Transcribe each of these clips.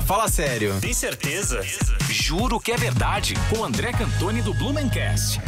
fala sério. Tem certeza? Juro que é verdade. Com André Cantoni do Blumencast.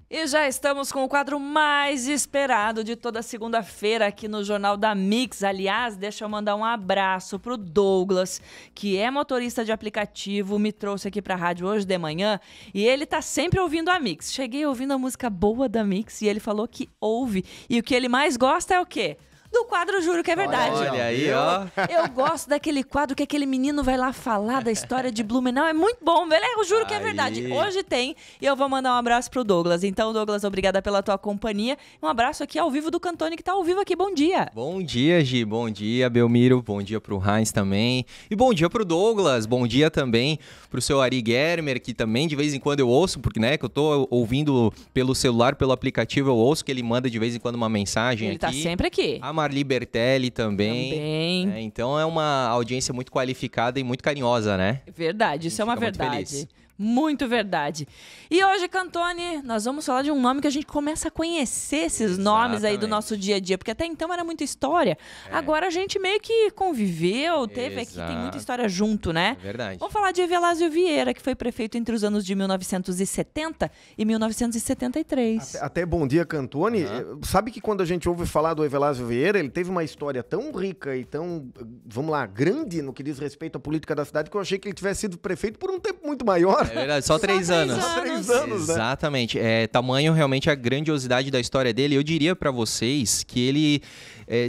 E já estamos com o quadro mais esperado de toda segunda-feira aqui no Jornal da Mix. Aliás, deixa eu mandar um abraço pro Douglas, que é motorista de aplicativo, me trouxe aqui pra rádio hoje de manhã e ele tá sempre ouvindo a Mix. Cheguei ouvindo a música boa da Mix e ele falou que ouve. E o que ele mais gosta é o quê? Do quadro Juro que é Verdade. Olha aí, ó. Eu gosto daquele quadro que aquele menino vai lá falar da história de Blumenau. É muito bom, velho. Eu juro que é verdade. Hoje tem e eu vou mandar um abraço pro Douglas. Então, Douglas, obrigada pela tua companhia. Um abraço aqui ao vivo do Cantoni, que tá ao vivo aqui. Bom dia. Bom dia, Gi. Bom dia, Belmiro. Bom dia pro Heinz também. E bom dia pro Douglas. Bom dia também pro seu Ari Germer, que também de vez em quando eu ouço, porque, né, que eu tô ouvindo pelo celular, pelo aplicativo, eu ouço que ele manda de vez em quando uma mensagem Ele aqui. tá sempre aqui. A Marli Bertelli também. Então é uma audiência muito qualificada e muito carinhosa, né? Verdade, isso é uma verdade. Muito verdade. E hoje, Cantoni, nós vamos falar de um nome que a gente começa a conhecer esses nomes aí do nosso dia a dia, porque até então era muita história. Agora a gente meio que conviveu, teve aqui, tem muita história junto, né? É verdade. Vamos falar de Evilásio Vieira, que foi prefeito entre os anos de 1970 e 1973. Até bom dia, Cantoni. Sabe que quando a gente ouve falar do Evilásio Vieira, ele teve uma história tão rica e tão, vamos lá, grande no que diz respeito à política da cidade, que eu achei que ele tivesse sido prefeito por um tempo muito maior. É verdade, só 3 anos. Só 3 anos, né? Exatamente. Tamanho realmente a grandiosidade da história dele. Eu diria pra vocês que ele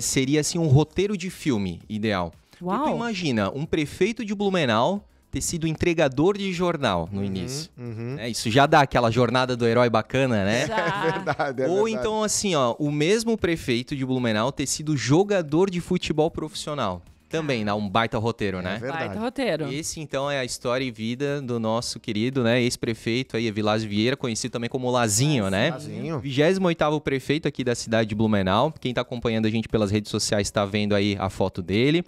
seria assim um roteiro de filme ideal. Uau. Porque tu imagina, um prefeito de Blumenau ter sido entregador de jornal no início. Isso já dá aquela jornada do herói bacana, né? É verdade, é Ou verdade. então assim, ó, o mesmo prefeito de Blumenau ter sido jogador de futebol profissional. Também, né? Um baita roteiro, né? verdade. Baita roteiro. Esse, então, é a história e vida do nosso querido, né, ex-prefeito aí, Evilásio Vieira, conhecido também como Lazinho, né? Lazinho. 28º prefeito aqui da cidade de Blumenau. Quem tá acompanhando a gente pelas redes sociais tá vendo aí a foto dele.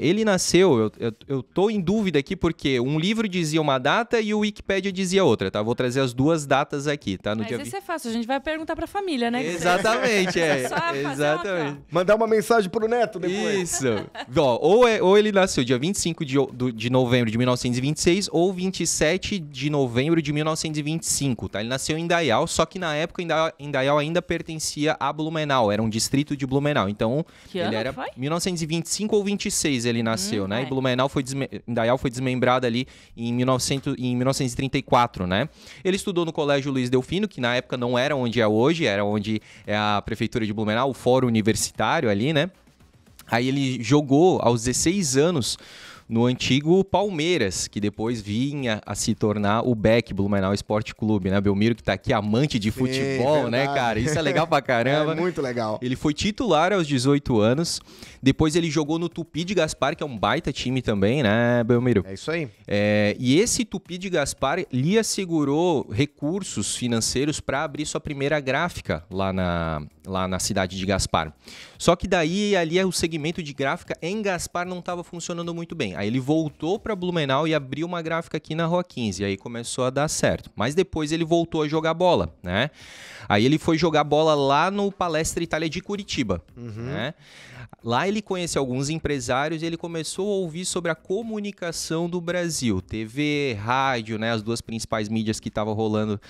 Ele nasceu, eu tô em dúvida aqui porque um livro dizia uma data e o Wikipédia dizia outra, tá? Vou trazer as duas datas aqui, tá? No Mas dia esse é fácil, a gente vai perguntar pra família, né? Exatamente, Só fazer uma exatamente. Mandar uma mensagem pro neto depois. Isso. Ó, ou ele nasceu dia 25 de novembro de 1926 ou 27 de novembro de 1925, tá? Ele nasceu em Indaial, só que na época Indaial ainda pertencia a Blumenau, era um distrito de Blumenau. Então, Que ele ano era foi? 1925 ou 26 ele nasceu, né? E Blumenau Indaial foi desmembrada ali em 1934, né? Ele estudou no Colégio Luiz Delfino, que na época não era onde é hoje, era onde é a prefeitura de Blumenau, o fórum universitário ali, né? Aí ele jogou aos 16 anos no antigo Palmeiras, que depois vinha a se tornar o BEC, Blumenau Esporte Clube, né? Belmiro, que tá aqui, amante de futebol, né, cara? Isso é legal pra caramba. É muito legal. Ele foi titular aos 18 anos, depois ele jogou no Tupi de Gaspar, que é um baita time também, né, Belmiro? É isso aí. E esse Tupi de Gaspar lhe assegurou recursos financeiros para abrir sua primeira gráfica lá na cidade de Gaspar. Só que daí ali o segmento de gráfica em Gaspar não estava funcionando muito bem. Aí ele voltou para Blumenau e abriu uma gráfica aqui na Rua 15, e aí começou a dar certo. Mas depois ele voltou a jogar bola, né? Aí ele foi jogar bola lá no Palestra Itália de Curitiba, né? Lá ele conheceu alguns empresários e ele começou a ouvir sobre a comunicação do Brasil. TV, rádio, né, as duas principais mídias que estavam rolando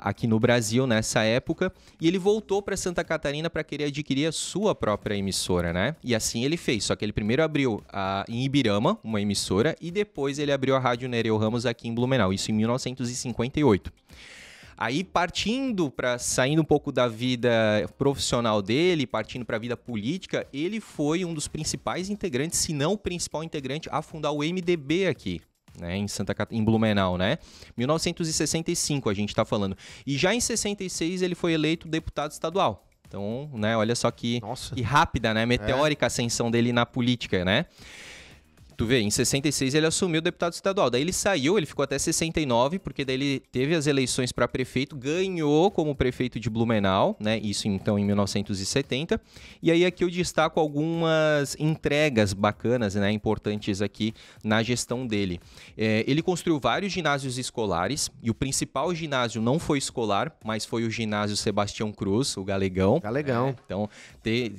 aqui no Brasil nessa época. E ele voltou para Santa Catarina para querer adquirir a sua própria emissora, né? E assim ele fez. Só que ele primeiro abriu em Ibirama uma emissora e depois ele abriu a Rádio Nereu Ramos aqui em Blumenau. Isso em 1958. Aí saindo um pouco da vida profissional dele, partindo para a vida política, ele foi um dos principais integrantes, se não o principal integrante, a fundar o MDB aqui, né, em Blumenau, né? 1965 a gente tá falando. E já em 66 ele foi eleito deputado estadual. Então, né, olha só que rápida, né, meteórica a ascensão dele na política, né? Tu vê, em 66 ele assumiu o deputado estadual. Daí ele saiu, ele ficou até 69, porque daí ele teve as eleições para prefeito, ganhou como prefeito de Blumenau, né? Isso então em 1970. E aí aqui eu destaco algumas entregas bacanas, né? Importantes aqui na gestão dele. Ele construiu vários ginásios escolares, e o principal ginásio não foi escolar, mas foi o ginásio Sebastião Cruz, o Galegão. Galegão. Então,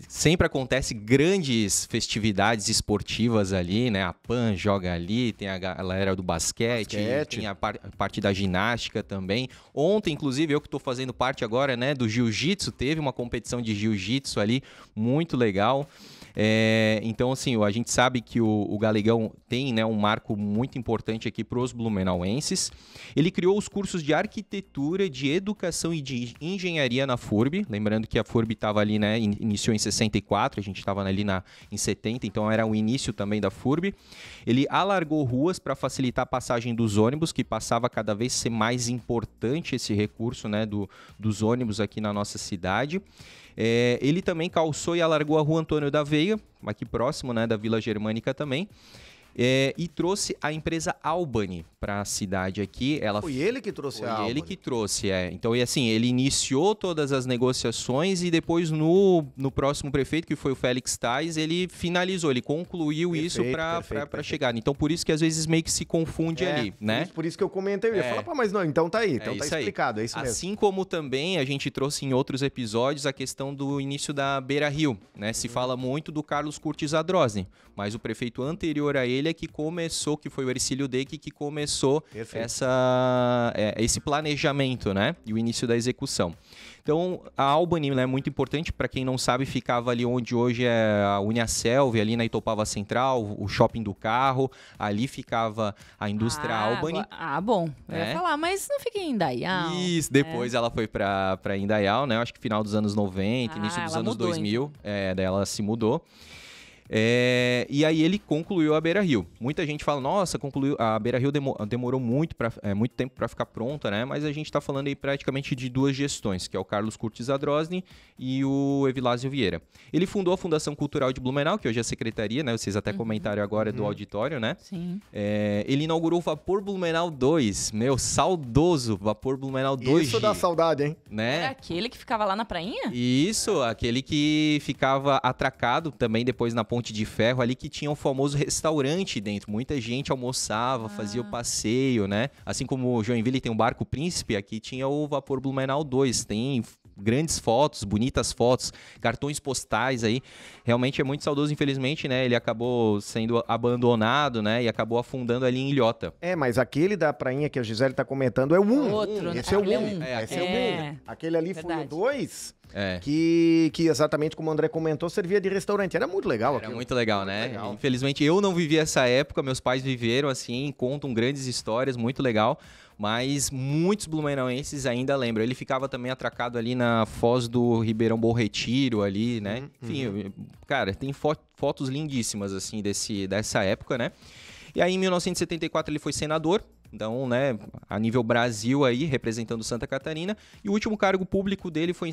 sempre acontece grandes festividades esportivas ali, né? A PAN joga ali, tem a galera do basquete. Tem a parte da ginástica também. Ontem, inclusive, eu que estou fazendo parte agora, né, do jiu-jitsu, teve uma competição de jiu-jitsu ali, muito legal. Então, assim, a gente sabe que o Galegão tem, né, um marco muito importante aqui para os blumenauenses. Ele criou os cursos de arquitetura, de educação e de engenharia na FURB. Lembrando que a FURB estava ali, né, iniciou em 64, a gente estava ali em 70, então era o início também da FURB. Ele alargou ruas para facilitar a passagem dos ônibus, que passava cada vez ser mais importante esse recurso, né, dos ônibus aqui na nossa cidade. Ele também calçou e alargou a rua Antônio da Veiga, aqui próximo, né, da Vila Germânica também. E trouxe a empresa Albany para a cidade aqui. Foi ele que trouxe a Albany? Foi ele que trouxe, Então, assim, ele iniciou todas as negociações e depois no próximo prefeito, que foi o Félix Tais, ele finalizou, ele concluiu isso para chegar. Então, por isso que às vezes meio que se confunde ali, né? Por isso que eu comentei, eu ia falar, mas não, então tá aí, então tá explicado, é isso mesmo. Assim como também a gente trouxe em outros episódios a questão do início da Beira Rio, né? Se fala muito do Carlos Curtis Adrosny, mas o prefeito anterior a ele que começou, que foi o Ercílio Deck, que começou esse planejamento, né? E o início da execução. Então, a Albany, né, é muito importante, para quem não sabe, ficava ali onde hoje é a Uniaselv, ali na Itopava Central, o Shopping do Carro, ali ficava a indústria Albany. Bom, eu ia falar, mas não fica em Indaial. Isso, depois ela foi para Indaial, né? Eu acho que final dos anos 90, início dos anos 2000, então. Daí ela se mudou. E aí ele concluiu a Beira Rio. Muita gente fala, nossa, a Beira Rio demorou muito tempo para ficar pronta, né? Mas a gente está falando aí praticamente de 2 gestões, que é o Carlos Curtis Adrosny e o Evilásio Vieira. Ele fundou a Fundação Cultural de Blumenau, que hoje é a secretaria, né? Vocês até comentaram agora do auditório, né? Sim. Ele inaugurou o Vapor Blumenau 2, meu saudoso Vapor Blumenau 2G. Isso dá saudade, hein? Né? Era aquele que ficava lá na prainha? Isso, aquele que ficava atracado também depois na Ponte de Ferro, ali que tinha um famoso restaurante dentro. Muita gente almoçava, fazia o passeio, né? Assim como o Joinville tem o Barco Príncipe, aqui tinha o Vapor Blumenau 2. Tem grandes fotos, bonitas fotos, cartões postais aí. Realmente é muito saudoso, infelizmente, né? Ele acabou sendo abandonado, né? E acabou afundando ali em Ilhota. Mas aquele da prainha que a Gisele tá comentando é o 1. Outro, Esse é o 1. Esse é o 1. Aquele ali Verdade. foi o 2. Que exatamente como o André comentou, servia de restaurante. Era muito legal aquilo. Era muito legal, né? Legal. Infelizmente eu não vivi essa época, meus pais viveram assim, contam grandes histórias, muito legal. Mas muitos blumenauenses ainda lembram. Ele ficava também atracado ali na foz do Ribeirão Bom Retiro ali, né? Enfim, cara, tem fotos lindíssimas assim dessa época, né? E aí em 1974 ele foi senador. Então, né, a nível Brasil aí, representando Santa Catarina. E o último cargo público dele foi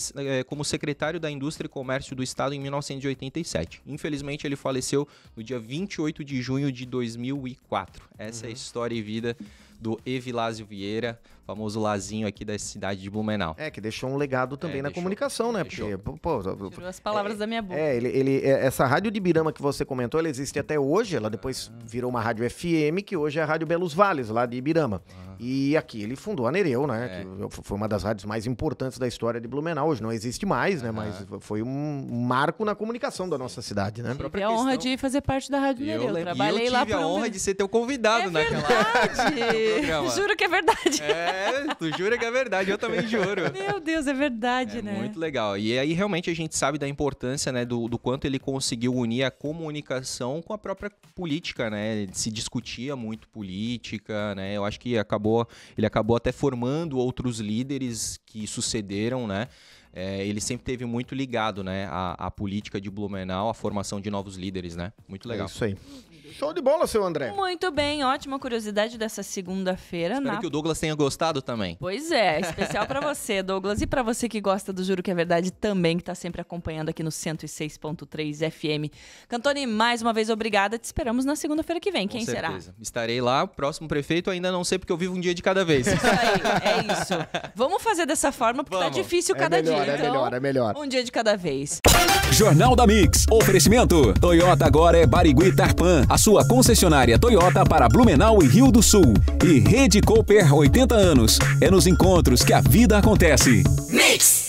como secretário da Indústria e Comércio do Estado em 1987. Infelizmente, ele faleceu no dia 28 de junho de 2004. Essa é a história e vida do Evilásio Vieira, famoso Lazinho aqui da cidade de Blumenau. Que deixou um legado também na comunicação, né? Porque, tirou as palavras da minha boca. Essa rádio de Birama que você comentou, ela existe até hoje, ela depois virou uma rádio FM, que hoje é a Rádio Belos Vales, lá de Ibirama. E aqui ele fundou a Nereu, né? Que foi uma das rádios mais importantes da história de Blumenau. Hoje não existe mais, né? Mas foi um marco na comunicação da nossa cidade, né? Tive a honra de fazer parte da Rádio Nereu. Trabalhei lá por a honra de ser teu convidado naquela programa. Juro que é verdade. Tu jura que é verdade, eu também juro. Meu Deus, é verdade, né? Muito legal. E aí realmente a gente sabe da importância, né, do quanto ele conseguiu unir a comunicação com a própria política, né? Se discutia muito política, né? Eu acho que ele acabou até formando outros líderes que sucederam, né? Ele sempre teve muito ligado, né, à política de Blumenau, à formação de novos líderes, né? Muito legal. É isso aí. Show de bola, seu André. Muito bem, ótima curiosidade dessa segunda-feira. Espero que o Douglas tenha gostado também. Pois é, especial pra você, Douglas. E pra você que gosta do Juro que é Verdade também, que tá sempre acompanhando aqui no 106.3 FM. Cantone, mais uma vez, obrigada. Te esperamos na segunda-feira que vem. Quem será? Estarei lá. Próximo prefeito ainda não sei, porque eu vivo um dia de cada vez. Isso aí, é isso. Vamos fazer dessa forma, porque tá difícil cada dia. Então, é melhor. Um dia de cada vez. Jornal da Mix. Oferecimento. Toyota agora é Barigui Tarpan. A sua concessionária Toyota para Blumenau e Rio do Sul. E Rede Cooper 80 anos. É nos encontros que a vida acontece. Mix!